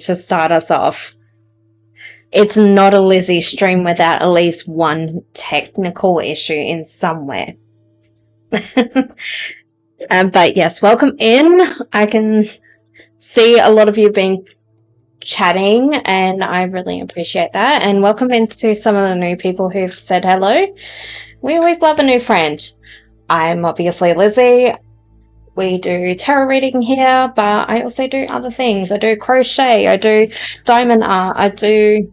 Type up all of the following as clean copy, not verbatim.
to start us off. It's not a Lizzie stream without at least one technical issue in somewhere. But yes, welcome in. I can see a lot of you been chatting, and I really appreciate that. And welcome into some of the new people who've said hello. We always love a new friend. I'm obviously Lizzie. We do tarot reading here, but I also do other things. I do crochet, I do diamond art, I do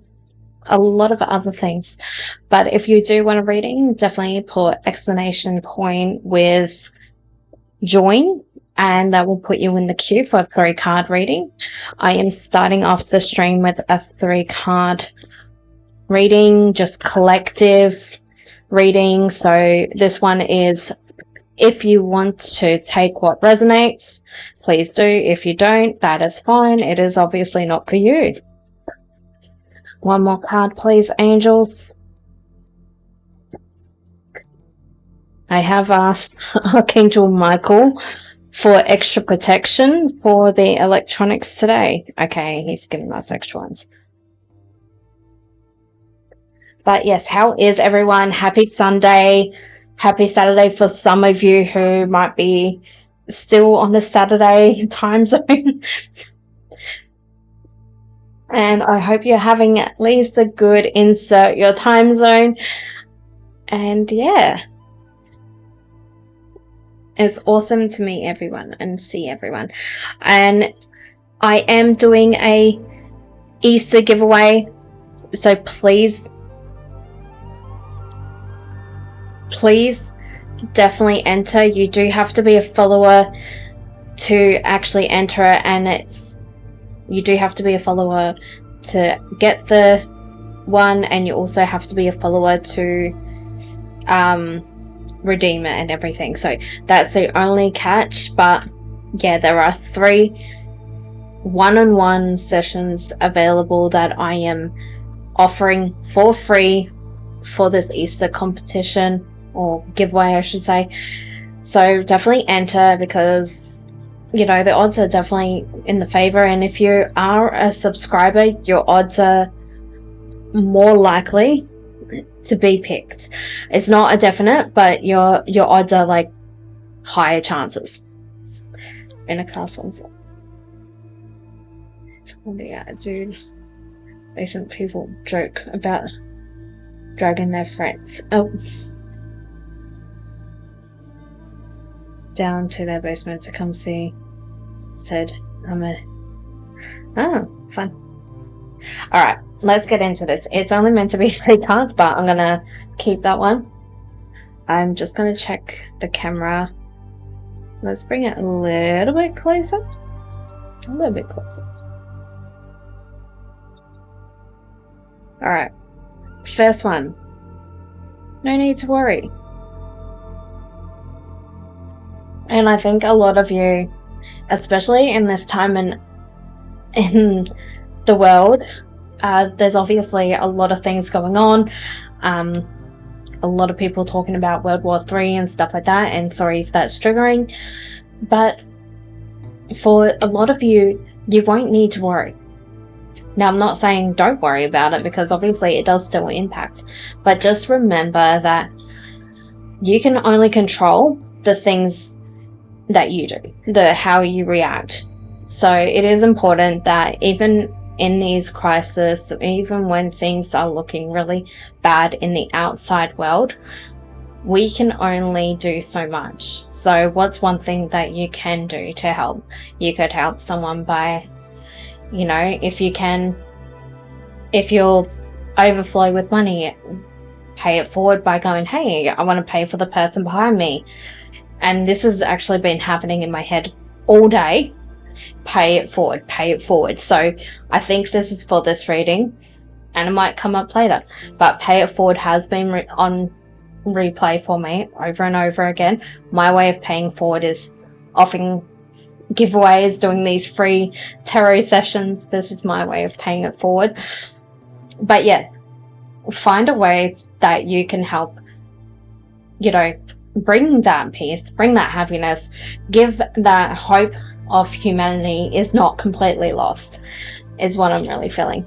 a lot of other things. But if you do want a reading, definitely put exclamation point with join, and that will put you in the queue for a 3-card reading. I am starting off the stream with a 3-card reading, just collective reading. So this one is, if you want to take what resonates, please do. If you don't, that is fine. It is obviously not for you. One more card, please, angels. I have asked Archangel Michael for extra protection for the electronics today. Okay, he's giving us extra ones. But yes, how is everyone? Happy Sunday. Happy Saturday for some of you who might be still on the Saturday time zone. And I hope you're having at least a good insert your time zone. And yeah, it's awesome to meet everyone and see everyone. And I am doing a Easter giveaway, so please definitely enter. You do have to be a follower to actually enter it, and you do have to be a follower to get the one, and you also have to be a follower to redeem it and everything. So that's the only catch. But yeah, there are 3 one-on-one sessions available that I am offering for free for this Easter competition, or giveaway I should say. So definitely enter, because you know the odds are definitely in the favor, and if you are a subscriber, your odds are more likely to be picked. It's not a definite, but your odds are like higher chances. In a class one. Yeah, dude. Recent people joke about dragging their friends down to their basement to come see. Said fun. Alright, let's get into this. It's only meant to be 3 cards, but I'm gonna keep that one. I'm just gonna check the camera. Let's bring it a little bit closer. A little bit closer. Alright, first one. No need to worry. And I think a lot of you, especially in this time in the world, there's obviously a lot of things going on. A lot of people talking about World War III and stuff like that, and sorry if that's triggering, but for a lot of you, you won't need to worry. Now, I'm not saying don't worry about it, because obviously it does still impact, but just remember that you can only control the things that you do, how you react. So it is important that even in these crises, even when things are looking really bad in the outside world, we can only do so much. So what's one thing that you can do to help? You could help someone by, you know, if you're overflow with money, pay it forward by going, hey, I want to pay for the person behind me. And this has actually been happening in my head all day. Pay it forward, pay it forward. So I think this is for this reading, and it might come up later, but pay it forward has been on replay for me over and over again. My way of paying forward is offering giveaways, doing these free tarot sessions. This is my way of paying it forward. But yeah, find a way that you can help, you know, bring that peace, bring that happiness, give that hope of humanity is not completely lost. is what I'm really feeling.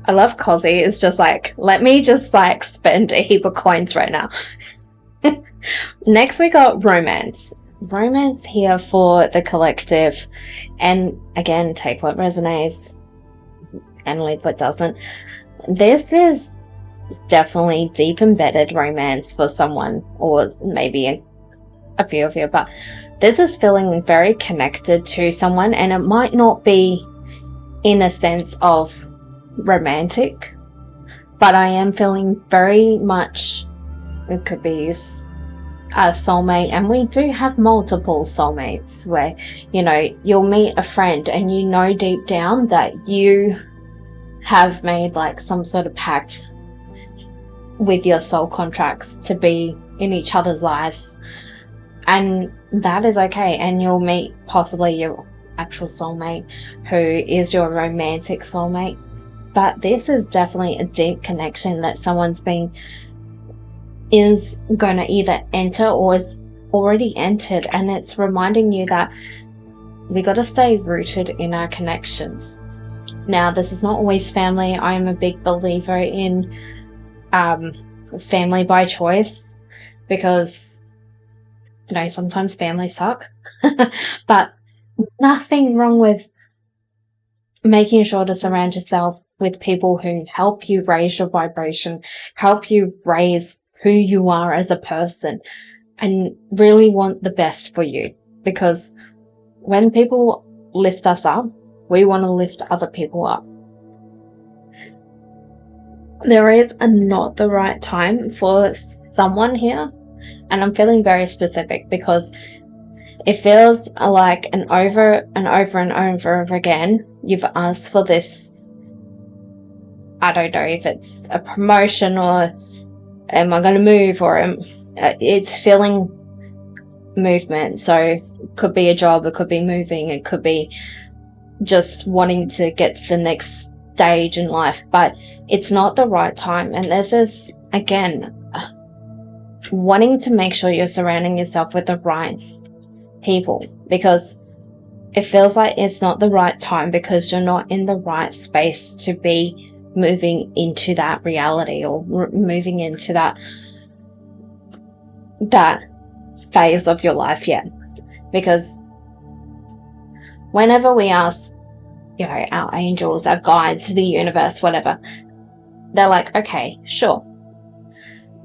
I love Cozzy. It's just like, let me just like spend a heap of coins right now. Next we got romance. Romance here for the collective. And again, take what resonates and leave what doesn't. This is definitely deep embedded romance for someone, or maybe a few of you, but this is feeling very connected to someone, and it might not be in a sense of romantic, but I am feeling very much, it could be a soulmate, and we do have multiple soulmates where, you know, you'll meet a friend and you know deep down that you have made like some sort of pact with your soul contracts to be in each other's lives, and that is okay. And you'll meet possibly your actual soulmate who is your romantic soulmate, but this is definitely a deep connection that someone's is going to either enter or is already entered, and it's reminding you that we got to stay rooted in our connections. Now, this is not always family. I am a big believer in family by choice, because, you know, sometimes families suck, but nothing wrong with making sure to surround yourself with people who help you raise your vibration, help you raise who you are as a person, and really want the best for you. Because when people lift us up, we want to lift other people up. There is a not the right time for someone here, and I'm feeling very specific because it feels like an over and over and over again you've asked for this. I don't know if it's a promotion, or am I going to move, or it's feeling movement. So it could be a job, it could be moving, it could be just wanting to get to the next stage in life, but it's not the right time. And this is, again, wanting to make sure you're surrounding yourself with the right people, because it feels like it's not the right time because you're not in the right space to be moving into that reality, or moving into that phase of your life yet. Because whenever we ask, you know, our angels, our guides, the universe, whatever, they're like, okay, sure,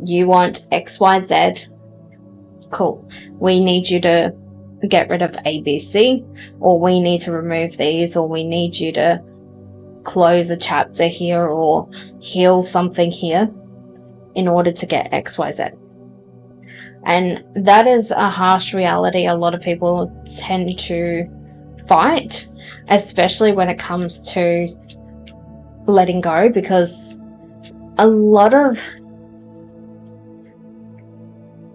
you want XYZ, cool, we need you to get rid of ABC, or we need to remove these, or we need you to close a chapter here or heal something here in order to get XYZ. And that is a harsh reality a lot of people tend to fight, especially when it comes to letting go, because a lot of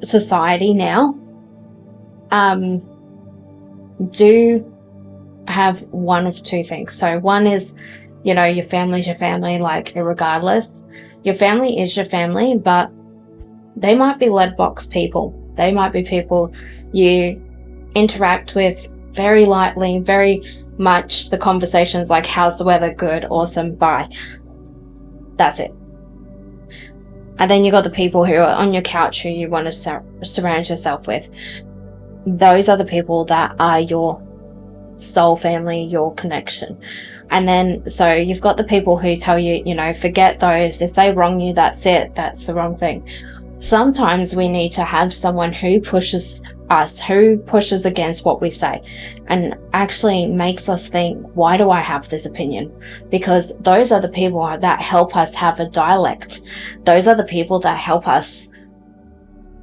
society now do have one of two things. So one is, you know, your family's your family, like, regardless. Your family is your family, but they might be lead box people. They might be people you interact with very lightly, very much the conversations like, how's the weather? Good, awesome, bye. That's it. And then you got the people who are on your couch who you want to surround yourself with. Those are the people that are your soul family, your connection. And then, so you've got the people who tell you, you know, forget those. If they wrong you, that's it. That's the wrong thing. Sometimes we need to have someone who pushes us, who pushes against what we say, and actually makes us think, why do I have this opinion? Because those are the people that help us have a dialect. Those are the people that help us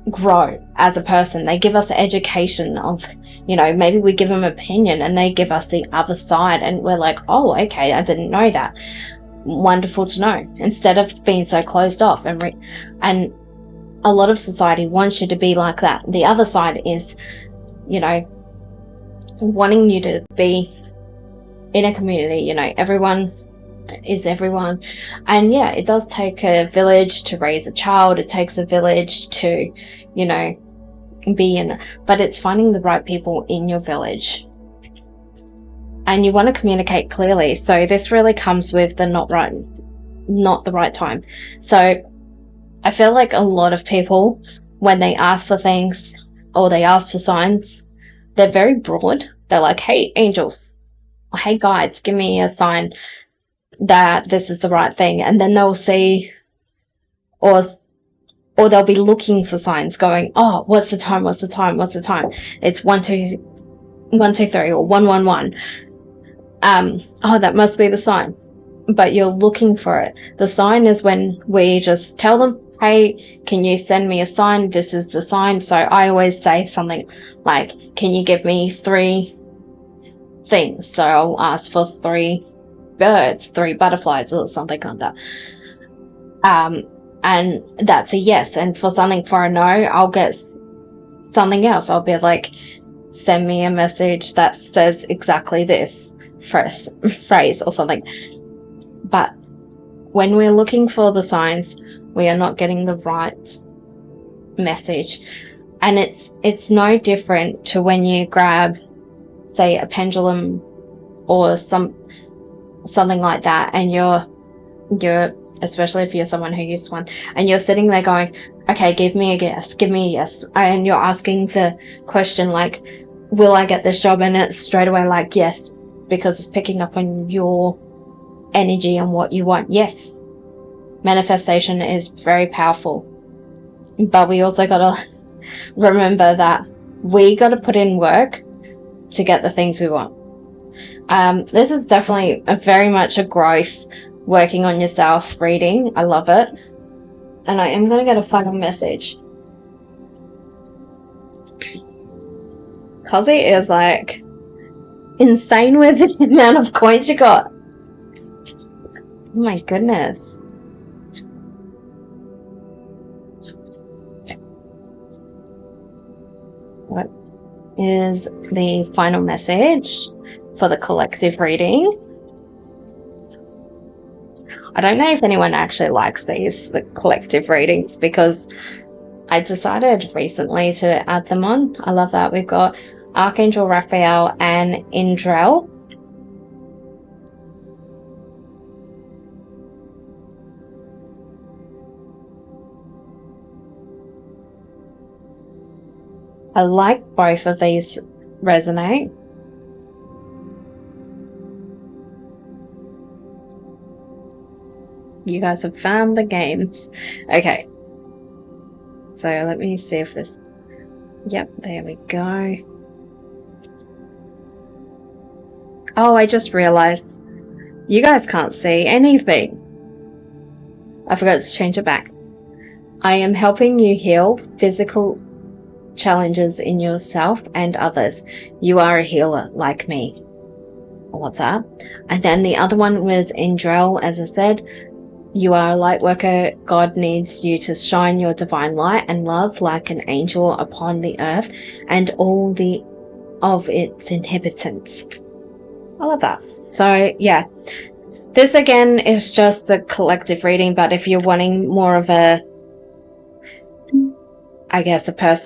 grow as a person. They give us education of, you know, maybe we give them an opinion and they give us the other side, and we're like, oh, okay, I didn't know that. Wonderful to know. Instead of being so closed off. And a lot of society wants you to be like that. The other side is, you know, wanting you to be in a community, you know, everyone is everyone. And yeah, it does take a village to raise a child. It takes a village to, you know, be in, but it's finding the right people in your village. and you want to communicate clearly. So this really comes with the not the right time. So I feel like a lot of people, when they ask for things or they ask for signs, they're very broad. They're like, hey, angels, or hey, guides, give me a sign that this is the right thing. And then they'll see, or they'll be looking for signs going, oh, what's the time? What's the time? What's the time? It's 1, 2, 1, 2, 3 or 1, 1, 1. Oh, that must be the sign. But you're looking for it. The sign is when we just tell them, hey, can you send me a sign? This is the sign. So I always say something like, can you give me 3 things? So I'll ask for 3 birds, 3 butterflies, or something like that. And that's a yes. And for something for a no, I'll get something else. I'll be like, send me a message that says exactly this phrase or something. But when we're looking for the signs, we are not getting the right message. And it's no different to when you grab, say, a pendulum or something like that, and you're especially if you're someone who used one, and you're sitting there going, okay, give me a yes, and you're asking the question like, will I get this job? And it's straight away like, yes, because it's picking up on your energy and what you want. Yes, manifestation is very powerful, but we also got to remember that we got to put in work to get the things we want. This is definitely very much a growth, working on yourself reading. I love it. And I am going to get a final message. Cosy is like insane with the amount of coins you got. Oh my goodness. What is the final message for the collective reading? I don't know if anyone actually likes the collective readings, because I decided recently to add them on. I love that. We've got Archangel Raphael and Indrel. I like both of these resonate. You guys have found the games. Okay. So let me see if this... Yep, there we go. Oh, I just realized you guys can't see anything. I forgot to change it back. I am helping you heal physical challenges in yourself and others. You are a healer like me. I love that. And then the other one was Indrel, as I said. You are a light worker. God needs you to shine your divine light and love like an angel upon the earth and all of its inhabitants. I love that. So yeah, this again is just a collective reading, but if you're wanting more of a, I guess, a personal